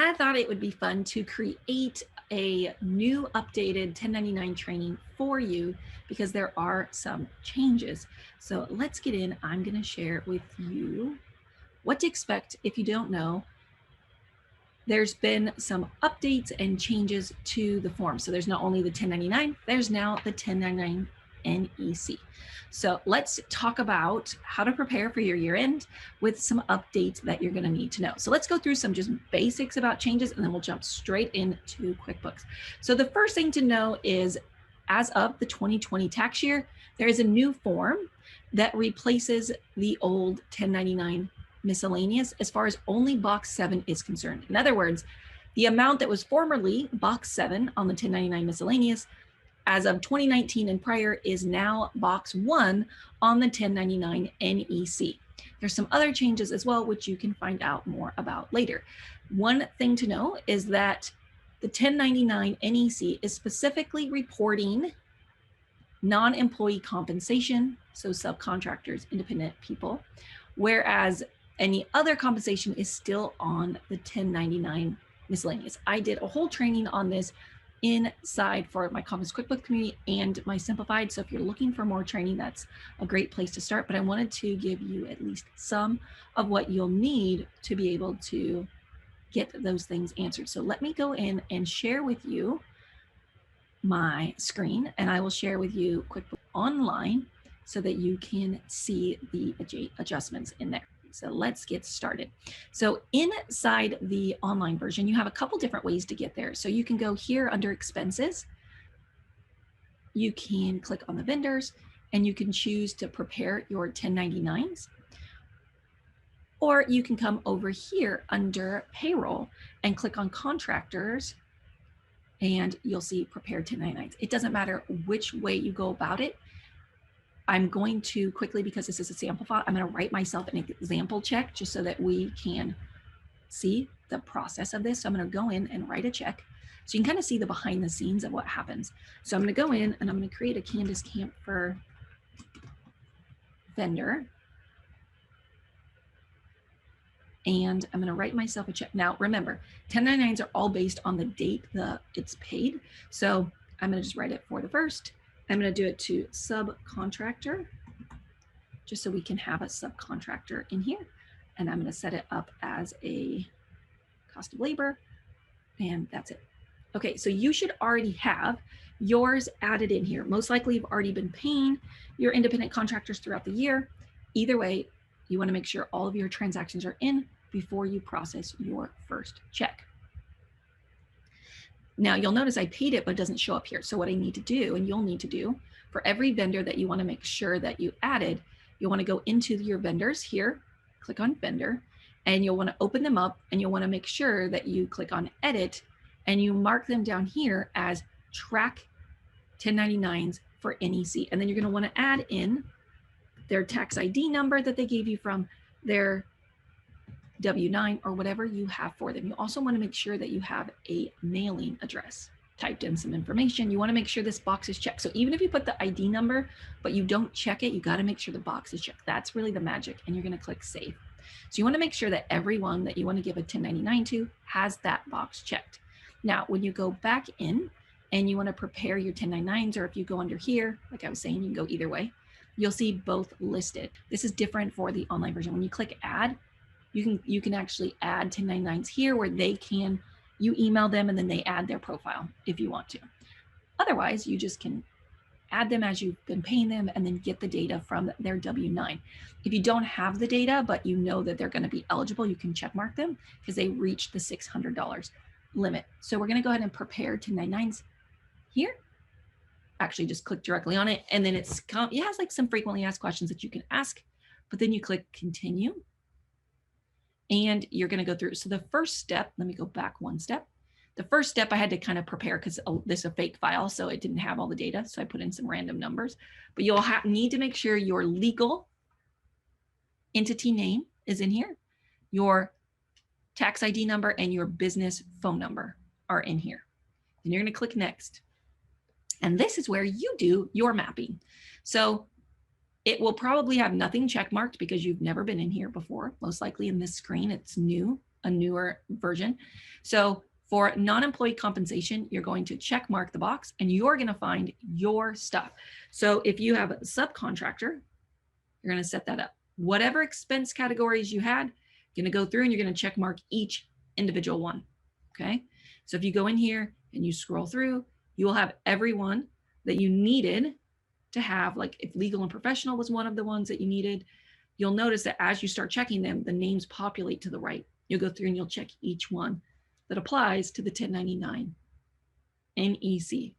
I thought it would be fun to create a new updated 1099 training for you because there are some changes. So let's get in. I'm going to share with you what to expect if you don't know. There's been some updates and changes to the form. So there's not only the 1099, there's now the 1099-NEC. So let's talk about how to prepare for your year end with some updates that you're going to need to know. So let's go through some just basics about changes and then we'll jump straight into QuickBooks. So the first thing to know is as of the 2020 tax year, there is a new form that replaces the old 1099 miscellaneous as far as only box 7 is concerned. In other words, the amount that was formerly box 7 on the 1099 miscellaneous as of 2019 and prior is now box 1 on the 1099 NEC. There's some other changes as well, which you can find out more about later. One thing to know is that the 1099 NEC is specifically reporting non-employee compensation, so subcontractors, independent people, whereas any other compensation is still on the 1099 miscellaneous. I did a whole training on this inside for my Candus QuickBooks community and my simplified. So if you're looking for more training, that's a great place to start. But I wanted to give you at least some of what you'll need to be able to get those things answered. So let me go in and share with you my screen, and I will share with you QuickBooks Online so that you can see the adjustments in there. So let's get started. So inside the online version, you have a couple different ways to get there. So you can go here under expenses. You can click on the vendors and you can choose to prepare your 1099s. Or you can come over here under payroll and click on contractors and you'll see prepare 1099s. It doesn't matter which way you go about it. I'm going to quickly, because this is a sample file, I'm going to write myself an example check just so that we can see the process of this. So I'm going to go in and write a check so you can kind of see the behind the scenes of what happens. So I'm going to go in and I'm going to create a Candus Kampfer vendor. And I'm going to write myself a check. Now, remember, 1099s are all based on the date it's paid. So I'm going to just write it for the first. I'm going to do it to subcontractor, just so we can have a subcontractor in here. And I'm going to set it up as a cost of labor, and that's it. Okay, so you should already have yours added in here. Most likely you've already been paying your independent contractors throughout the year. Either way, you want to make sure all of your transactions are in before you process your first check. Now you'll notice I paid it, but it doesn't show up here. So what I need to do, and you'll need to do, for every vendor that you want to make sure that you added, you want to go into your vendors here, click on vendor, and you'll want to open them up and you'll want to make sure that you click on edit and you mark them down here as track 1099s for NEC. And then you're going to want to add in their tax ID number that they gave you from their W-9 or whatever you have for them. You also want to make sure that you have a mailing address. Typed in some information. You want to make sure this box is checked. So even if you put the ID number, but you don't check it, you got to make sure the box is checked. That's really the magic. And you're going to click save. So you want to make sure that everyone that you want to give a 1099 to has that box checked. Now, when you go back in and you want to prepare your 1099s, or if you go under here, like I was saying, you can go either way, you'll see both listed. This is different for the online version. When you click add, you can actually add 1099s here where you email them and then they add their profile if you want to. Otherwise, you just can add them as you've been paying them and then get the data from their W-9. If you don't have the data, but you know that they're going to be eligible, you can check mark them because they reached the $600 limit. So we're going to go ahead and prepare 1099s here. Actually, just click directly on it. And then it has like some frequently asked questions that you can ask, but then you click continue. And you're going to go through. So the first step, let me go back one step. The first step I had to kind of prepare because this is a fake file, so it didn't have all the data. So I put in some random numbers, but you'll need to make sure your legal entity name is in here. Your tax ID number and your business phone number are in here. Then you're going to click next. And this is where you do your mapping. So it will probably have nothing check marked because you've never been in here before. Most likely in this screen, it's new a newer version. So for non-employee compensation, you're going to check mark the box and you're going to find your stuff. So if you have a subcontractor, you're going to set that up. Whatever expense categories you had, you're going to go through and you're going to check mark each individual one. Okay. So if you go in here and you scroll through, you will have everyone that you needed to have. Like if legal and professional was one of the ones that you needed, you'll notice that as you start checking them, the names populate to the right. You'll go through and you'll check each one that applies to the 1099 NEC.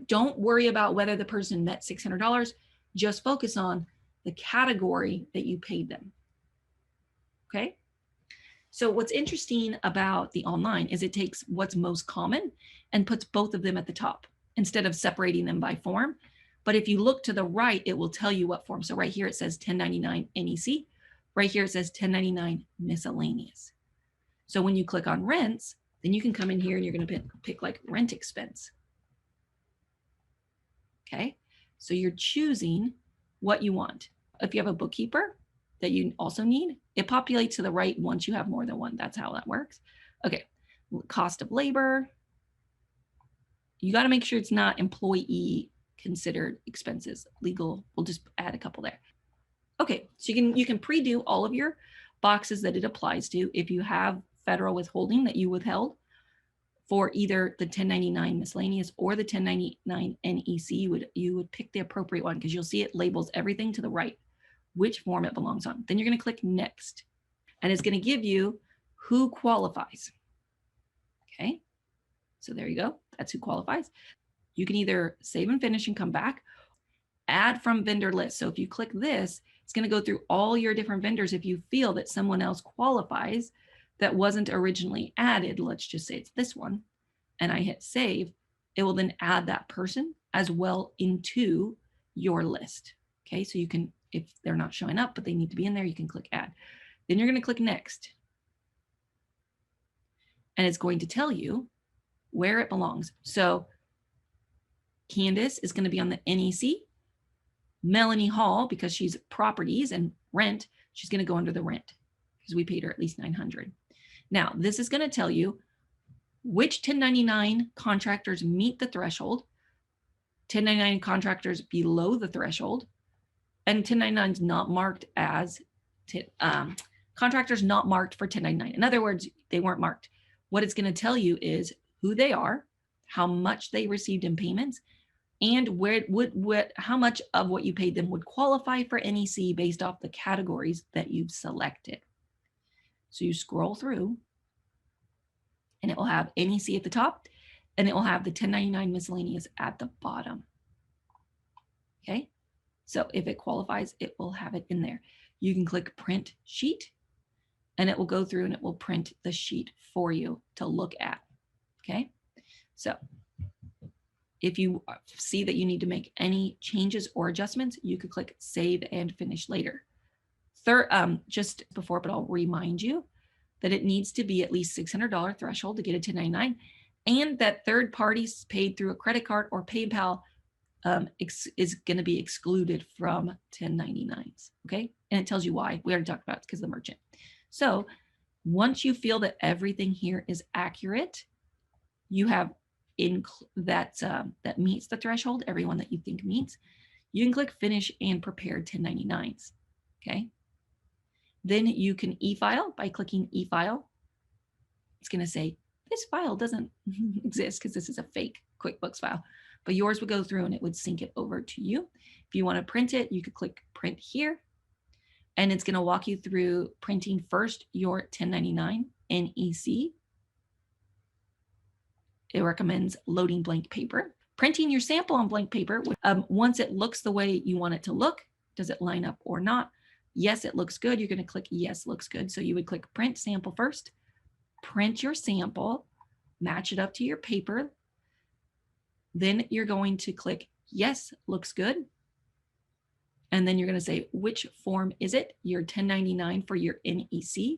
Don't worry about whether the person met $600, just focus on the category that you paid them. Okay. So what's interesting about the online is it takes what's most common and puts both of them at the top instead of separating them by form. But if you look to the right, it will tell you what form. So right here, it says 1099 NEC. Right here, it says 1099 miscellaneous. So when you click on rents, then you can come in here and you're going to pick like rent expense. Okay. So you're choosing what you want. If you have a bookkeeper that you also need, it populates to the right once you have more than one. That's how that works. Okay. Cost of labor. You got to make sure it's not employee considered expenses. Legal, we'll just add a couple there. Okay. So you can pre-do all of your boxes that it applies to. If you have federal withholding that you withheld for either the 1099 miscellaneous or the 1099 NEC, you would pick the appropriate one because you'll see it labels everything to the right, which form it belongs on. Then you're going to click next, and it's going to give you who qualifies. Okay, so there you go. That's who qualifies. You can either save and finish and come back, add from vendor list. So if you click this, it's going to go through all your different vendors. If you feel that someone else qualifies that wasn't originally added, let's just say it's this one, and I hit save, it will then add that person as well into your list. Okay, so you can, if they're not showing up, but they need to be in there, you can click add. Then you're going to click next. And it's going to tell you where it belongs. So Candus is going to be on the NEC. Melanie Hall, because she's properties and rent, she's going to go under the rent because we paid her at least $900. Now, this is going to tell you which 1099 contractors meet the threshold, 1099 contractors below the threshold, and 1099s not marked as contractors not marked for 1099. In other words, they weren't marked. What it's going to tell you is who they are, how much they received in payments, and how much of what you paid them would qualify for NEC based off the categories that you've selected. So you scroll through and it will have NEC at the top and it will have the 1099 miscellaneous at the bottom. Okay. So if it qualifies, it will have it in there. You can click print sheet and it will go through and it will print the sheet for you to look at. Okay. So if you see that you need to make any changes or adjustments, you could click save and finish later. Just before, but I'll remind you that it needs to be at least $600 threshold to get a 1099, and that third parties paid through a credit card or PayPal is going to be excluded from 1099s. Okay. And it tells you why. We already talked about it because of the merchant. So once you feel that everything here is accurate, you have that meets the threshold, everyone that you think meets, you can click finish and prepare 1099s. Okay. Then you can e-file by clicking e-file. It's going to say this file doesn't exist because this is a fake QuickBooks file, but yours would go through and it would sync it over to you. If you want to print it, you could click print here, and it's going to walk you through printing first your 1099 NEC. It recommends loading blank paper, printing your sample on blank paper. Once it looks the way you want it to look, does it line up or not? Yes, it looks good. You're going to click yes, looks good. So you would click print sample first, print your sample, match it up to your paper. Then you're going to click yes, looks good. And then you're going to say, which form is it? Your 1099 for your NEC,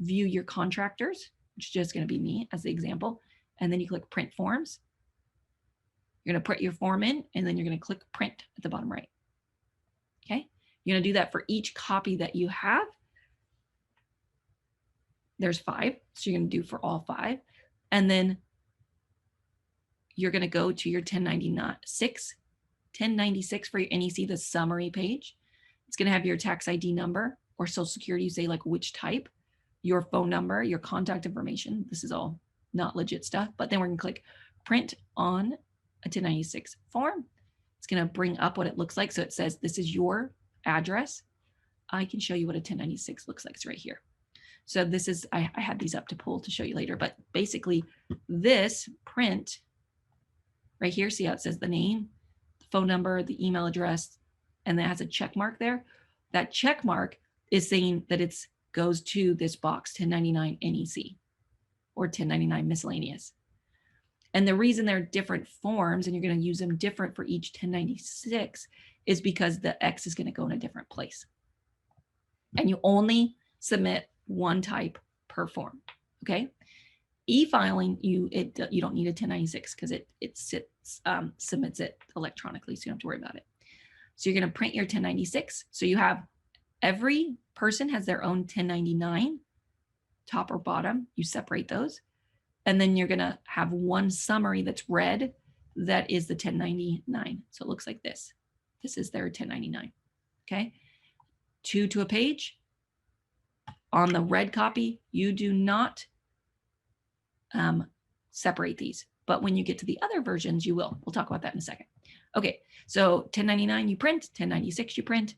view your contractors, which is just going to be me as the example. And then you click print forms. You're going to put your form in, and then you're going to click print at the bottom right. Okay. You're going to do that for each copy that you have. There's 5. So you're going to do for all 5. And then you're going to go to your 1096 for your NEC, the summary page. It's going to have your tax ID number or social security. You say like which type, your phone number, your contact information. This is all not legit stuff. But then we're going to click print on a 1096 form. It's going to bring up what it looks like. So it says this is your address. I can show you what a 1096 looks like. It's right here. So this is, I had these up to pull to show you later, but basically this print right here, see how it says the name, the phone number, the email address, and that has a check mark there. That check mark is saying that it goes to this box 1099 NEC or 1099 miscellaneous. And the reason they're different forms and you're going to use them different for each 1096 is because the X is going to go in a different place. And you only submit one type per form. Okay. E-filing, you don't need a 1096 because it submits it electronically, so you don't have to worry about it. So you're going to print your 1096. So you have every person has their own 1099, top or bottom. You separate those. And then you're going to have one summary that's red. That is the 1099. So it looks like this. This is their 1099. Okay. 2 to a page. On the red copy, you do not separate these. But when you get to the other versions, you will. We'll talk about that in a second. Okay. So 1099 you print, 1096 you print,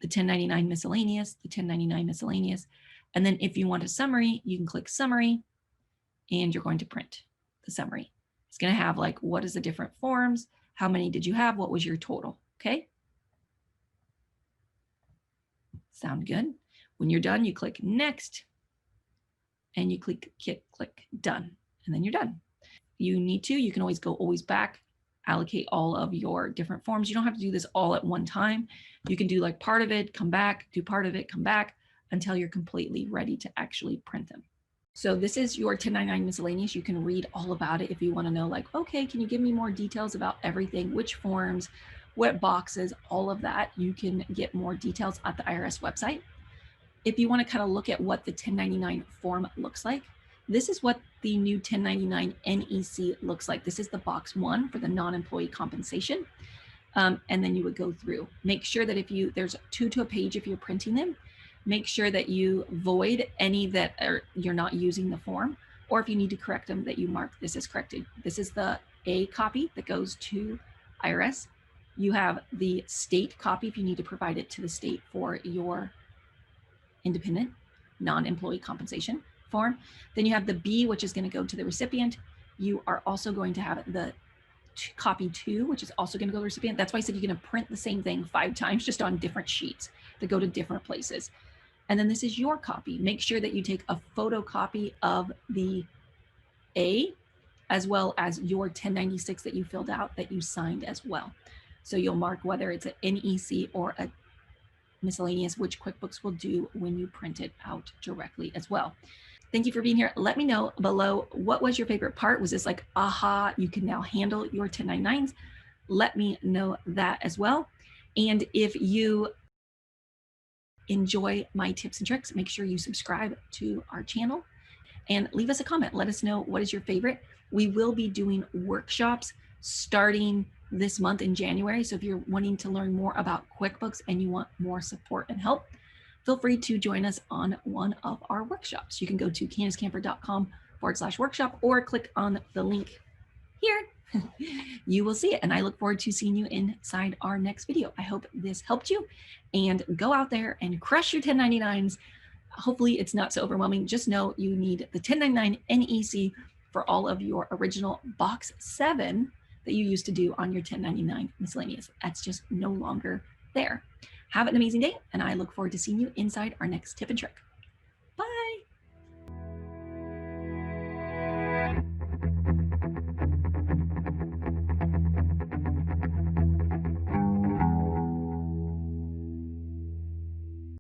the 1099 miscellaneous, the 1099 miscellaneous. And then if you want a summary, you can click summary and you're going to print the summary. It's going to have like, what is the different forms? How many did you have? What was your total? Okay. Sound good? When you're done, you click next and you click done, and then you're done. You need to, you can always go back, allocate all of your different forms. You don't have to do this all at one time. You can do like part of it, come back, do part of it, come back until you're completely ready to actually print them. So this is your 1099 miscellaneous. You can read all about it if you want to know, like, okay, can you give me more details about everything, which forms, what boxes, all of that. You can get more details at the IRS website. If you want to kind of look at what the 1099 form looks like, this is what the new 1099 NEC looks like. This is the box 1 for the non-employee compensation. And then you would go through. Make sure that if there's 2 to a page if you're printing them, make sure that you void any that you're not using the form, or if you need to correct them, that you mark this as corrected. This is the A copy that goes to IRS. You have the state copy if you need to provide it to the state for your independent non-employee compensation form. Then you have the B, which is going to go to the recipient. You are also going to have the copy 2, which is also going to go to the recipient. That's why I said you're going to print the same thing 5 times, just on different sheets that go to different places. And then this is your copy. Make sure that you take a photocopy of the A, as well as your 1096 that you filled out that you signed as well. So you'll mark whether it's an NEC or a miscellaneous, which QuickBooks will do when you print it out directly as well. Thank you for being here. Let me know below, what was your favorite part? Was this like, aha, you can now handle your 1099s? Let me know that as well. And if you enjoy my tips and tricks, make sure you subscribe to our channel and leave us a comment. Let us know what is your favorite. We will be doing workshops starting this month in January. So if you're wanting to learn more about QuickBooks and you want more support and help, feel free to join us on one of our workshops. You can go to CandusCamper.com/workshop or click on the link here. You will see it. And I look forward to seeing you inside our next video. I hope this helped you, and go out there and crush your 1099s. Hopefully it's not so overwhelming. Just know you need the 1099 NEC for all of your original box 7 that you used to do on your 1099 miscellaneous. That's just no longer there. Have an amazing day, and I look forward to seeing you inside our next tip and trick.